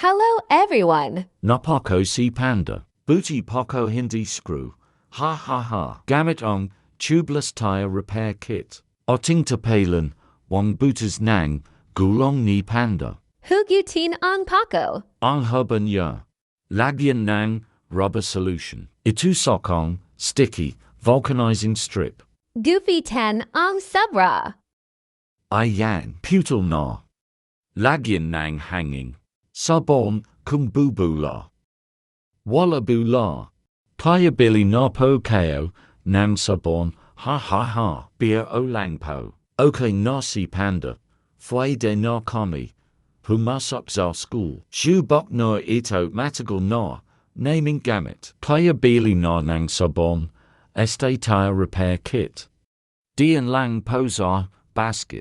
Hello, everyone. Napako si panda. Booty poko hindi screw. Ha ha ha. Gamit ong tubeless tire repair kit. Oting tapalan, wang butas nang, gulong ni panda. Hugutin ang Paco. Ang huban ya. Lagyan nang, rubber solution. Itu sokong, sticky, vulcanizing strip. Goofy 10 ang Subra. Ayan, putal na. Lagyan nang hanging. Sabon, kumbubula. Wallabula. Kaya bili na po kayo, nang sabon, ha ha ha. Beer o langpo. Okay na si panda. Fwede na kami. Pumasok sa school. Shubok na ito matagal na. Naming gamit. Kaya bili na nang sabon. Este tire repair kit. Dian lang po sa basket.